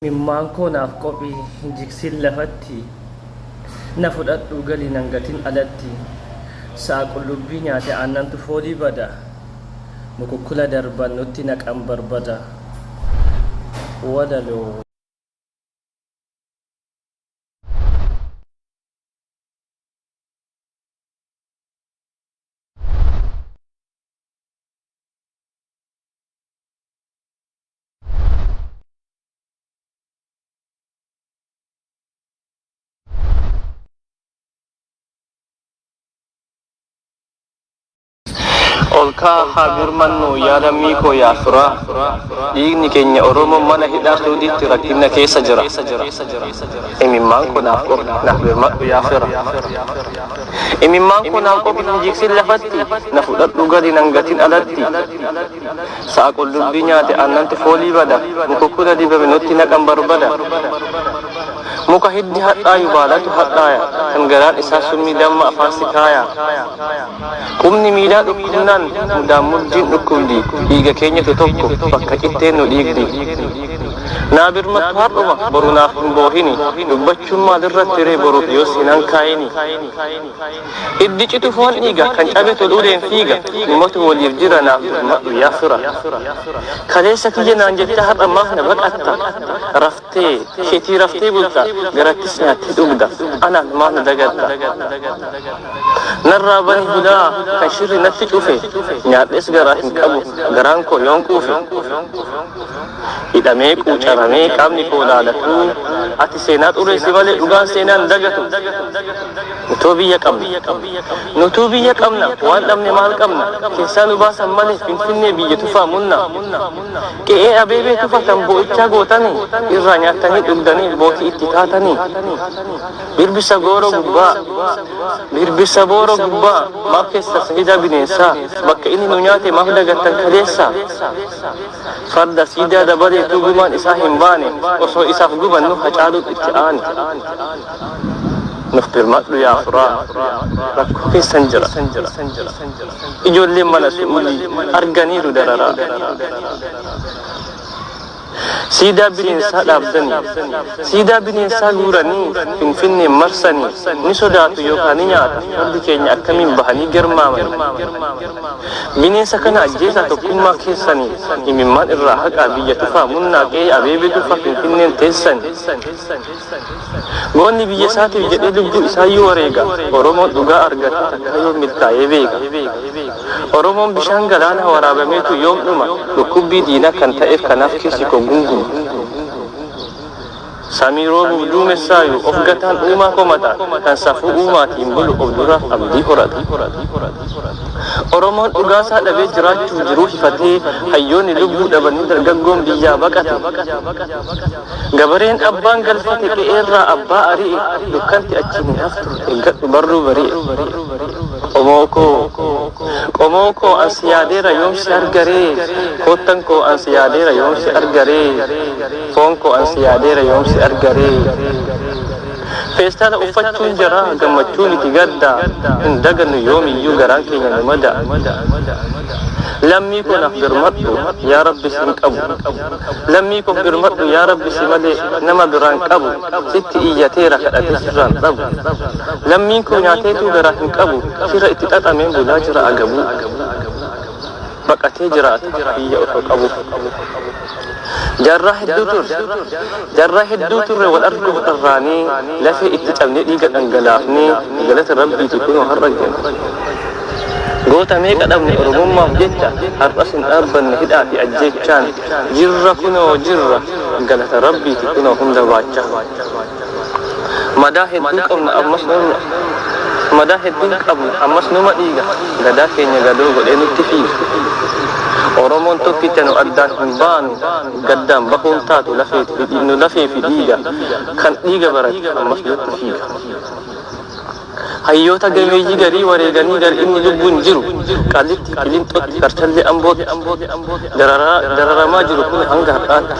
Mimmaan koo naaf qophii hin jigsin lafatti na fudhadhu gali nan gatin alatti sa'a qullubbii nyaate aannantu foolii bada mukukkula darban nutti naqan barbada wadaloo olkaa habir mannu yaada miikoo yaafura dhiigni keenya oromoo mana hidhaa suudiitti rakkina keessa jira imimmaan kun naaf qofi naaf birmadhu yaafira imimmaan kun naaf qofi hin jigsin lafatti na fudhadhu gadi nan gatin alatti sa'a qullubbii nyaate aannanti foolii bada mukukkula dibame nutti naqan barbada muka hiddi hadhaayu baalatu hadhaaya kan garaan isaa summii damma afaan sikaaya qubni miidhaa dhukkubnaan mudaan murjiin dhukkubdi dhiiga keenyatu tokko bakka qixxeen nu dhiigdi naa birmattu har'uma boru naaf hin boohini dubbachuun maalirratti ree boruuf yoos hin hankaayini hiddi citu foon dhiiga kan cabe toluudeen fiiga ummatu waliif jira naaf birmadhu yaafira kaleessa kiyya naan jecha har'a maaf na baqatta raftee sheetii raftee bulta garattis nyaatti dhugda anaan maaf na dagatta narraa bani hudaa kan shirri natti cufe nyaadhes garaa hin qabu garaan koo yoon quufe hidhamee quucaramee qaamni koo laalatu ati seenaa xureessi malee dhugaan seenaan dagatu nutuu biyya qabna waan dhabne maal qabna keessaa nu baasan malee finfinnee biyya tufaa munna qe'ee abeebee tufatan boo'ichaa gootanii irraa nyaatanii dhugdanii bootii itti taatanii birbisa booroo gubbaa maaf keessa siidaa bineensaa bakka inni nu nyaate maaf dagattan kaleessa farda siidaa dabaleetu gumaan isaa hin baane osoo isaaf gubannu hacaaluut itti aane nuuf birmadhu yaafuraa rakkoo keessan jira ijoolleen mana su'ulii arganiiru dararaa siidaa bineensaa dhaabdanii siidaa bineensaa guuranii finfinneen marsanii ni sodaatu yookaan ni nyaata fardi keenya akkamiin bahanii garmaamanii bineensa kana ajjeesaa tokkummaa keessanii imimmaan irraa haqaa biyya tufaa munnaa qe'ee abeebee tufa finfinneen teessan goonni biyya isaatiif jedhee lubbuu isaayyuu wareega oromoon dhugaa argate takka yoo milkaa'ee beeka oromoon bishaan galaana waraabameetu yoom dhuma dhukkubbii diinaa kan ta'eef kanaaf keessi koo gungumu samiroo duumessaayu of gataan uumaa komata kan safuu uumaatiin bulu of duraaf abdii horata oromoon dhugaasaa dhabee jiraachuu jiruu hifatee hayyoonni lubbuu dhabanii dargaggoon biyyaa baqate gabareen abbaan galfate qe'eerraa abbaa ari'e dukkanti achiin hin haftu eeggadhu barruu bari'e qomoo koo ansi yaadeera yoomsi argaree koottan koo ansi yaadeera yoomsi argaree foon koo ansi yaadeera yoomsi argaree feestaala uffachuun jara gammachuun itti gadda hin dagannu yoomiyyuu garaan keenya nu mada lammii koo naaf birmadhu yaa rabbi sin qabu lammii koo birmadhu yaa rabbi si malee nama biraan qabu sitti iyyateera kadhate sirraan dhabu lammiin koo nyaateetuu garaa hin qabu fira itti xaxameen bulaa jira agabuu baqatee jiraata biyya osoo qabu jarraa hedduu turre wal arguuf dharraanii lafee itti cabnee dhiiga dhangalaafnee galata rabbiiti kunoo har'a geenye goota meeqa dhabne oromummaaf jecha har'as hin dhaabbanne hidhaa fi ajjechaan jirra kunoo jirra galata rabbiiti kunoo hunda baachaa madaa hedduu qabna ammas numa dhiiga gadaa keenya gadoo godhee nutti fiiga oromoon tokkicha nu addaan hin baanu gaddaan bahuun taatu nu lafee fi dhiiga kan dhiiga barate ammas nutti fiiga hayyoota gameeyyii garii wareeganii gar inni lubbuun jiru qallitti qilinxootti karchallee ambootti dararamaa jiru kun hanga har'aatti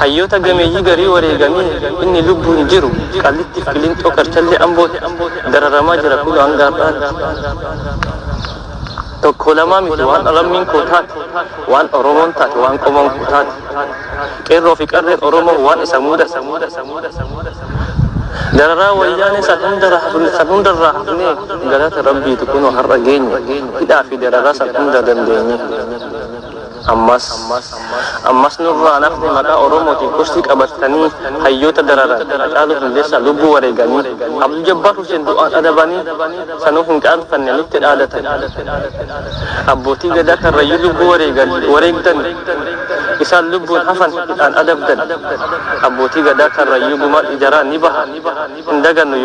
hayyoota gameeyyii garii wareeganii inni lubbuun jiru qallitti qilinxoo karchallee ambootti dararamaa jira kun hanga har'aatti tokko lama miti waan alammiin koo taate waan oromoon taate waan qomoon koo taate qeerroo fi qarreen oromoo waan isa mudate dararaa wayyaanee san hundarraa hafnee galata rabbiitu kunoo har'a geenye hidhaa fi dararaa san hunda dandeenye ammas nurraa nafni maqaa oromootiin kursii qabatanii hayyoota dararan Hacaaluu Hundeessaa lubbuu wareeganii Abdul Jabbaar Huseen du'aan adabanii sanuu hin qaanfanne nutti dhaadatan abbootii gadaa karrayyuu lubbuu wareegdan isaan lubbuun hafan hidhaan adabdan abbootii gadaa karrayyuu gumaan ijaraan ni baha hin dagannu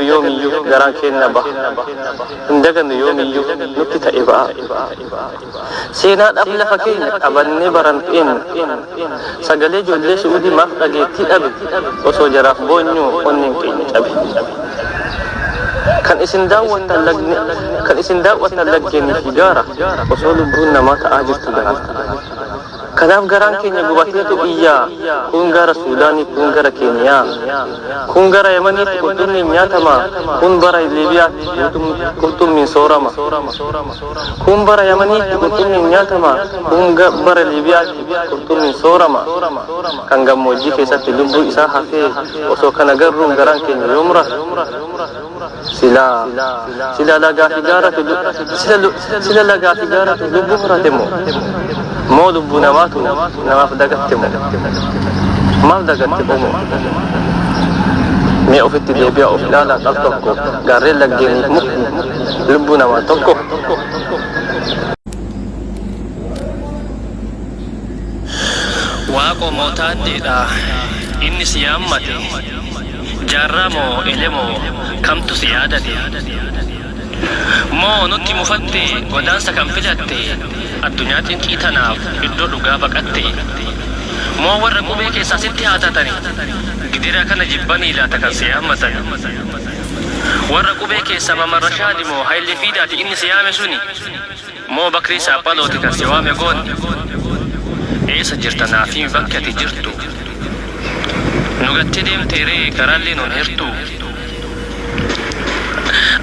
yoomiyyuu garaan keenna baha hin dagannu yoomiyyuu nutti ta'e ba'a seenaadhaaf lafa keenya qabannee baranteen sagalee ijoollee Suudii maaf dhageettii dhabe osoo jaraaf boonyuu onneen keenya cabe kan isin daawwatan laggeenii fi gaara osoo lubbuun namaa ta'aa jirtu garaafta kanaaf garaan keenya gubateetu iyyaa kun gara Suudaanii kun gara Keeniyaa kun gara Yemaniitti qurxummiin nyaatama kun bara Liibiyaatti qurxummiin soorama kun bara Yemaniitti qurxummiin nyaatama kun bara Liibiyaatti qurxummiin soorama kan gammoojjii keessatti lubbuu isaa hafee osoo kana garruun garaan keenya yoomra sila lagaa fi gaaratu lubbuu horate moo lubbuu namaatu namaaf dagatte maaf dagatte mee ofitti deebi'a of ilaalaa qal tokko gaarreen laggeeniif mukni lubbuu namaa tokko waaqoo mootaaddeedha inni si yaammate jaarraa moo elemoo kamtu si yaadate moo nutti mufatte godaansa kan filatte addunyaa xinqii tanaaf iddoo dhugaa baqatte moo warra qubee keessaa sitti haatatani gidira kana jibbanii laata kan si yaammatani warra qubee keessaa mamarra shaadi moo hayilee fiidaati inni si yaame suni moo bakrii saaphalooti kan si waame goonni eessa jirta naafii bakki ati jirtu nugattee deemteeree karaallee nun hirtu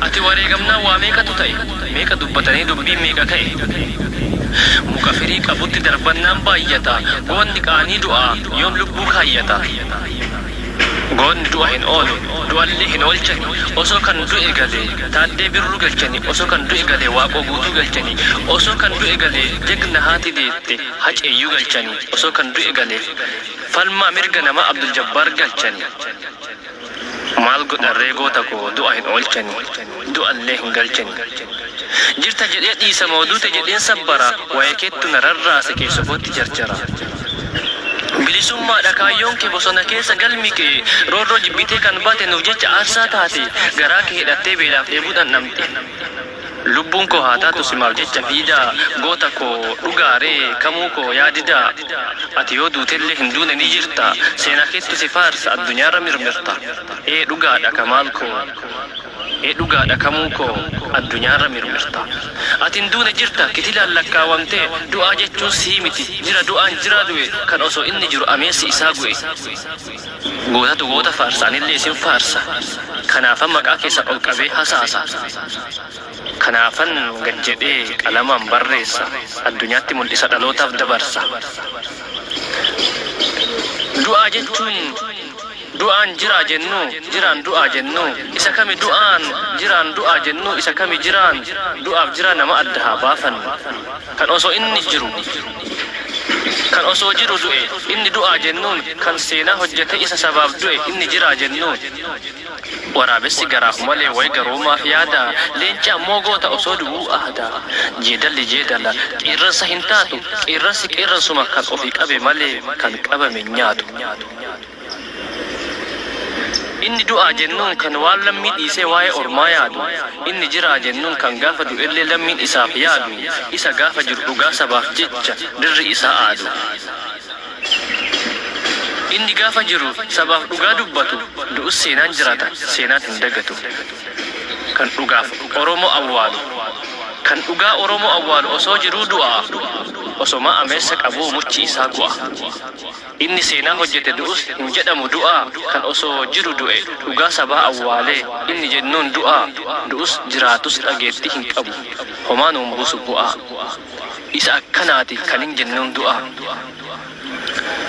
ati wareegamnaa waa meeqatu ta'e meeqa dubbatanii dubbii meeqa ka'e muka firii qabutti darbannaan baay'ata goonni qaanii du'a yoom lubbuu kaayyata goonni du'a hin oolu du'allee hin oolchani osoo kan du'e galee taaddee birruu galchani osoo kan du'e galee waaqoo guutuu galchani osoo kan du'e galee jegna haati deette haceeyyuu galchani osoo kan du'e galee falmaa mirga nama Abdul Jabbaar galchani maal godharree goota koo du'a hin oolchani du'allee hin galchani jirta jedhee dhiisa moo duute jedheen sabbara waa'ee keettu nararraase keessa kootti jarjara bilisummaadha kaayyoon kee bosona keessa galmi kee roorroo jibbitee kan baate nuuf jecha aarsaa taate garaa kee hidhattee beelaaf dheebuudhaan namte lubbuun koo haa taatu simaaf jecha fiidaa goota koo dhugaaree kamuu koo yaadidaa ati yoo duutellee hin duune ni jirta seenaa keettu si faarsa addunyaarra mirmirta dhugaadha kamaal koo dhugaadha kamuu koo addunyaarra mirmirta ati hin duune jirta kitilaan lakkaawamtee du'aa jechuun sii miti jira du'aan jira du'e kan osoo inni jiru ameessi isaa gu'e gootatu goota faarsa anillee isin faarsa kanaafan maqaa keessa ol qabee hasaasa kanaafan gad jedhee qalamaan barreessa addunyaatti mul'isa dhalootaaf dabarsa du'aa jechuun du'aan jiraa jennu jiraan du'aa jennu isa kami du'aan jiraan du'aa jennu isa kami jiraan du'aaf jira nama adda haa baafannu kan osoo inni jiru kan osoo jiru du'e inni du'aa jennuun kan seenaa hojjete isa sabaaf du'e inni jiraa jennuun waraabessi garaaf malee way garoomaaf yaada leenca ammoo goota osoo du'uu aada jeedalli jeedala qeerransa hin taatu qeerransi qeerransuma kan ofii qabe malee kan qabame nyaatu inni du'aa jennuun kan waan lammii dhiisee waa'ee ormaa yaadu inni jiraa jennuun kan gaafa du'ellee lammiin isaaf yaadu isa gaafa jiru dhugaa sabaaf jecha dirri isaa aadu inni gaafa jiru sabaaf dhugaa dubbatu du'us seenaan jiraata seenaan hin dagatu kan dhugaaf Oromoo awwaalu kan dhugaa Oromoo awwaalu osoo jiruu du'aa osoma ameessa qabu muchi isaa gu'a. Inni seenaa hojjete du'us hin jedhamu du'a kan osoo jiru du'e dhugaa sabaa awwaalee inni jennuun du'us jiraatus dhageetti hin qabu homaan umbusu bu'a. Isa akkanaati kan hin jennuun du'a.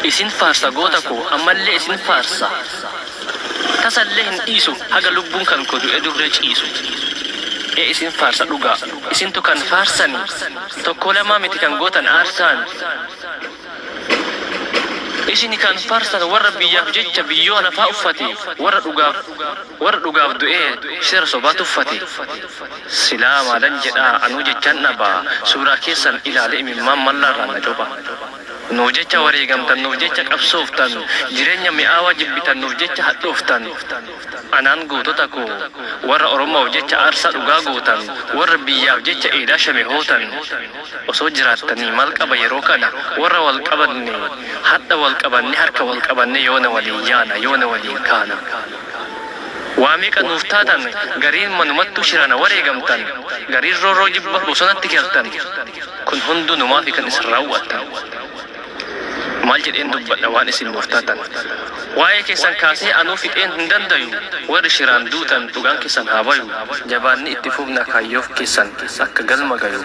Isin faarsa goota koo ammallee isin faarsa. Tasallee hin dhiisu haga lubbuun kan koo du'e durre ciisu. Isin faarsa dhugaa. Isintu kan faarsani tokko lama miti kan gootan aarsaan. Isini kan faarsan warra biyyaaf jecha biyyoo lafaa uffate warra dhugaaf du'ee shira sobaa tuffate. Silaa maalan jedhaa anuu jechaan dhabaa suuraa keessan ilaale imimmaan mallaarraa na coba. Nuuf jecha wareegamtan, nuuf jecha qabsooftan, jireenya mi'aawaa jibbitan, nuuf jecha hadhooftan. Anaan gootota koo warra Oromoof jecha aarsaa dhugaa gootan, warra biyyaaf jecha eedaa shame hootan. Osoo jiraattanii maal qaba yeroo kana warra wal qabanne hadha wal qabanne harka wal qabanne yoona waliin yaana yoona waliin kaana. Waa meeqa nuuf taatan gariin manumattu shirana wareegamtan, gariin roorroo jibba bosonatti galtan. Kun hunduu numaaf kan isin raawwattan. Maal jedheen dubbadha waan isin nuuf taatan. Waa'ee keessan kaasee anuu fixeen hin dandayu. Warri shiraan duutan dhugaan keessan haa bayu. Jabaanni itti fufna kaayyoof keessan akka galma gayu.